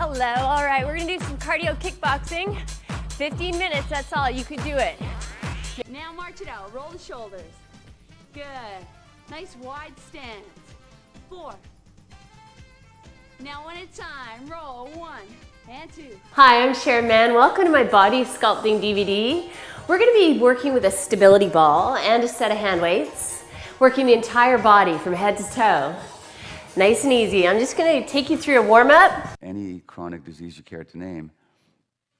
Hello, all right, we're gonna do some cardio kickboxing. 15 minutes, that's all, you can do it. Now march it out, roll the shoulders. Good, nice wide stance. 4. Now one at a time, roll, 1 and 2. Hi, I'm Sharon Mann, welcome to my body sculpting DVD. We're gonna be working with a stability ball and a set of hand weights, working the entire body from head to toe. Nice and easy. I'm just going to take you through a warm-up. Any chronic disease you care to name,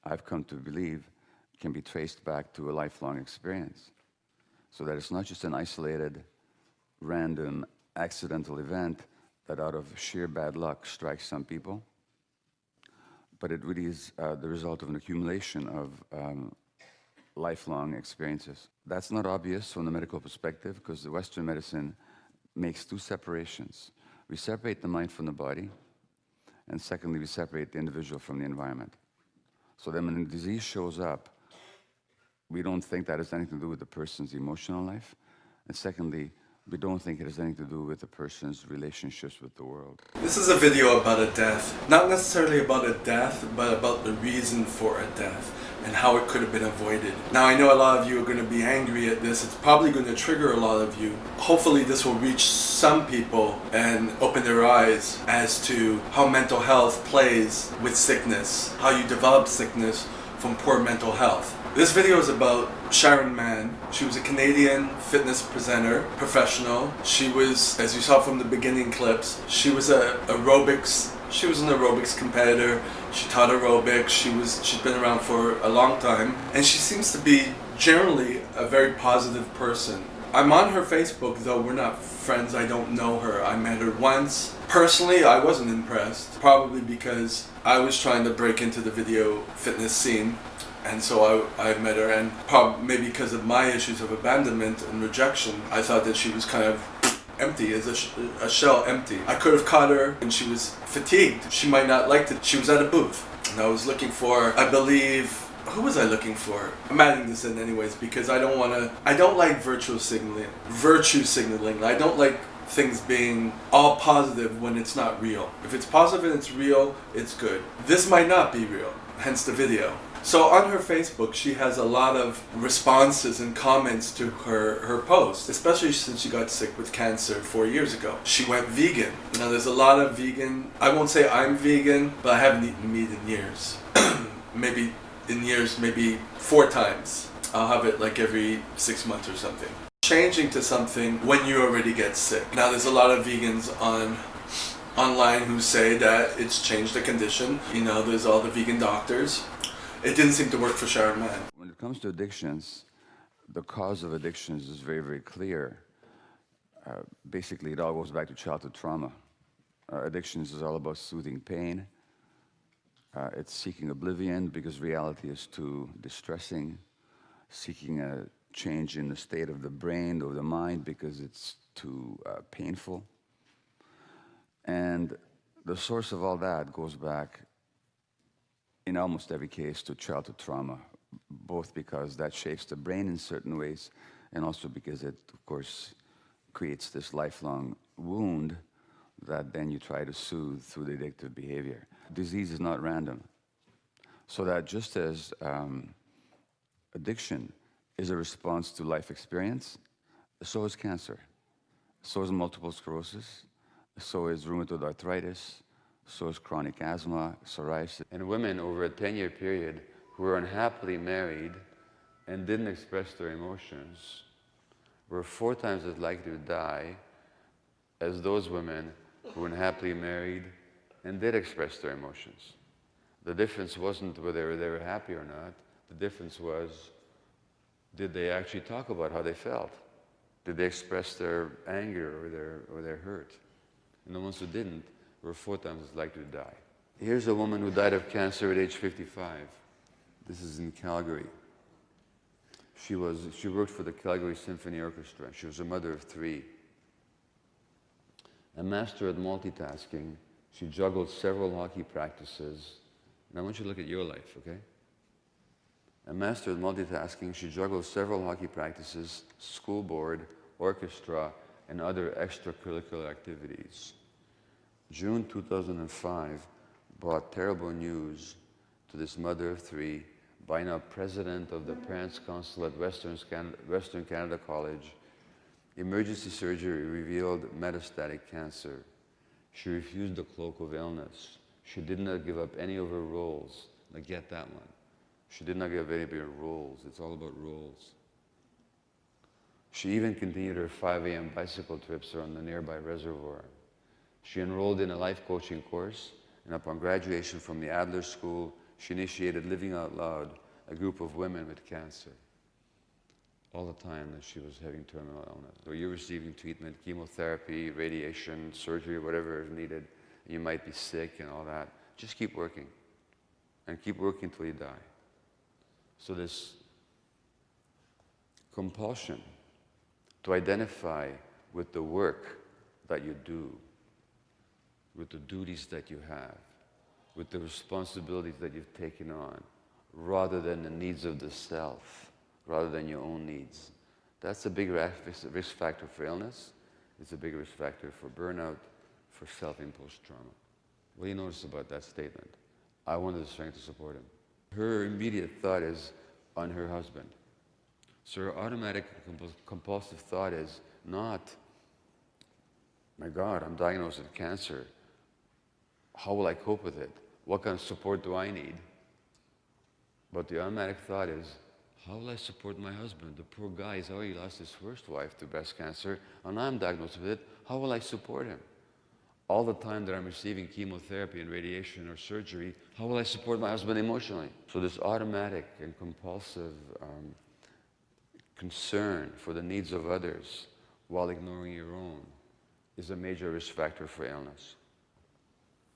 I've come to believe, can be traced back to a lifelong experience. So that it's not just an isolated, random, accidental event that out of sheer bad luck strikes some people, but it really is the result of an accumulation of lifelong experiences. That's not obvious from the medical perspective because the Western medicine makes two separations. We separate the mind from the body, and secondly, we separate the individual from the environment. So then when a disease shows up, we don't think that has anything to do with the person's emotional life, and secondly, we don't think it has anything to do with the person's relationships with the world. This is a video about a death. Not necessarily about a death, but about the reason for a death and how it could have been avoided. Now I know a lot of you are going to be angry at this. It's probably going to trigger a lot of you. Hopefully this will reach some people and open their eyes as to how mental health plays with sickness, how you develop sickness from poor mental health. This video is about Sharon Mann. She was a Canadian fitness presenter, professional. She was, as you saw from the beginning clips, she was an aerobics competitor. She taught aerobics. She's been around for a long time, and she seems to be generally a very positive person. I'm on her Facebook, though we're not friends. I don't know her. I met her once. Personally, I wasn't impressed, probably because I was trying to break into the video fitness scene. And so I met her, and probably maybe because of my issues of abandonment and rejection, I thought that she was kind of empty, as a shell empty. I could have caught her and she was fatigued. She might not like it. She was at a booth, and I was looking for, I believe, who was I looking for? I'm adding this in anyways because I don't like virtue signaling. I don't like things being all positive when it's not real. If it's positive and it's real, it's good. This might not be real, hence the video. So on her Facebook, she has a lot of responses and comments to her posts, especially since she got sick with cancer 4 years ago. She went vegan. Now there's a lot of vegan, I won't say I'm vegan, but I haven't eaten meat in years. maybe 4 times. I'll have it like every 6 months or something. Changing to something when you already get sick. Now there's a lot of vegans online who say that it's changed the condition. You know, there's all the vegan doctors. It didn't seem to work for Sharon Mann. When it comes to addictions, the cause of addictions is very, very clear. Basically, it all goes back to childhood trauma. Addictions is all about soothing pain. It's seeking oblivion because reality is too distressing. Seeking a change in the state of the brain or the mind because it's too painful. And the source of all that goes back in almost every case to childhood trauma, both because that shapes the brain in certain ways and also because it, of course, creates this lifelong wound that then you try to soothe through the addictive behavior. Disease is not random. So that just as addiction is a response to life experience, so is cancer, so is multiple sclerosis, so is rheumatoid arthritis, so is chronic asthma, psoriasis. And women over a 10-year period who were unhappily married and didn't express their emotions were 4 times as likely to die as those women who were unhappily married and did express their emotions. The difference wasn't whether they were happy or not. The difference was, did they actually talk about how they felt? Did they express their anger or their hurt? And the ones who didn't were 4 times as likely to die. Here's a woman who died of cancer at age 55. This is in Calgary. She worked for the Calgary Symphony Orchestra. She was a mother of 3. A master at multitasking, she juggled several hockey practices. And I want you to look at your life, okay? A master at multitasking, she juggled several hockey practices, school board, orchestra, and other extracurricular activities. June 2005, brought terrible news to this mother of three, by now president of the Parents' Council at Western Canada College. Emergency surgery revealed metastatic cancer. She refused the cloak of illness. She did not give up any of her roles. Now get that one. She did not give up any of her roles. It's all about roles. She even continued her 5 a.m. bicycle trips around the nearby reservoir. She enrolled in a life coaching course, and upon graduation from the Adler School, she initiated Living Out Loud, a group of women with cancer. All the time that she was having terminal illness. So you're receiving treatment, chemotherapy, radiation, surgery, whatever is needed. You might be sick and all that. Just keep working. And keep working till you die. So this compulsion to identify with the work that you do, with the duties that you have, with the responsibilities that you've taken on, rather than the needs of the self, rather than your own needs. That's a big risk factor for illness. It's a big risk factor for burnout, for self-imposed trauma. What do you notice about that statement? I wanted the strength to support him. Her immediate thought is on her husband. So her automatic compulsive thought is not, my God, I'm diagnosed with cancer. How will I cope with it? What kind of support do I need? But the automatic thought is, how will I support my husband? The poor guy, he's already lost his first wife to breast cancer, and I'm diagnosed with it. How will I support him? All the time that I'm receiving chemotherapy and radiation or surgery, how will I support my husband emotionally? So this automatic and compulsive concern for the needs of others while ignoring your own is a major risk factor for illness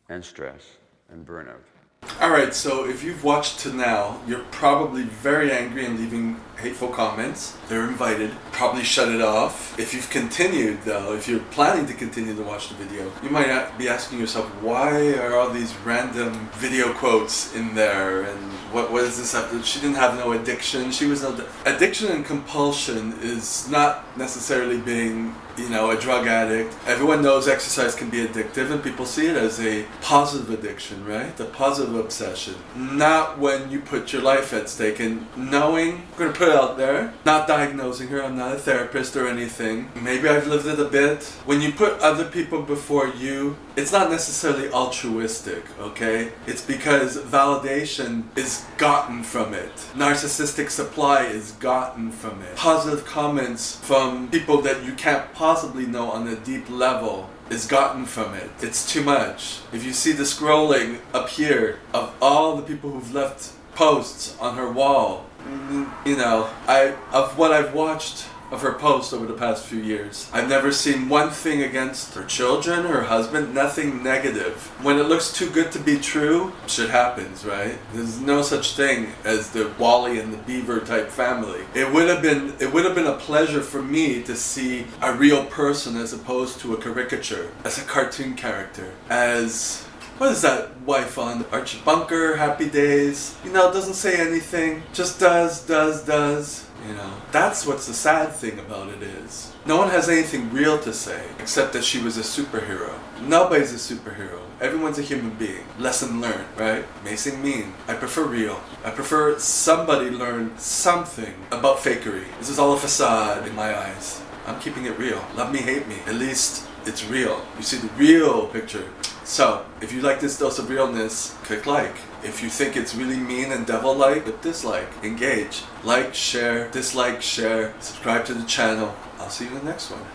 and stress and burnout. Alright, so if you've watched to now, you're probably very angry and leaving hateful comments. They're invited. Probably shut it off. If you've continued though, if you're planning to continue to watch the video, you might be asking yourself, why are all these random video quotes in there? And what is this? She didn't have no addiction. She was no... Addiction and compulsion is not necessarily being, a drug addict. Everyone knows exercise can be addictive, and people see it as a positive addiction, right? The positive obsession. Not when you put your life at stake. And knowing, I'm going to put it out there, not diagnosing her, I'm not a therapist or anything. Maybe I've lived it a bit. When you put other people before you, it's not necessarily altruistic, okay? It's because validation is gotten from it. Narcissistic supply is gotten from it. Positive comments from people that you can't possibly know on a deep level is gotten from it. It's too much. If you see the scrolling up here of all the people who've left posts on her wall, of what I've watched of her posts over the past few years, I've never seen one thing against her children, her husband, nothing negative. When it looks too good to be true, shit happens, right? There's no such thing as the Wally and the Beaver type family. It would have been a pleasure for me to see a real person as opposed to a caricature, as a cartoon character, as... What is that wife on? Archie Bunker, Happy Days. Doesn't say anything. Just does. That's what's the sad thing about it is. No one has anything real to say, except that she was a superhero. Nobody's a superhero. Everyone's a human being. Lesson learned, right? May seem mean. I prefer real. I prefer somebody learn something about fakery. This is all a facade in my eyes. I'm keeping it real. Love me, hate me. At least it's real. You see the real picture. So, if you like this dose of realness, click like. If you think it's really mean and devil-like, click dislike. Engage. Like, share, dislike, share. Subscribe to the channel. I'll see you in the next one.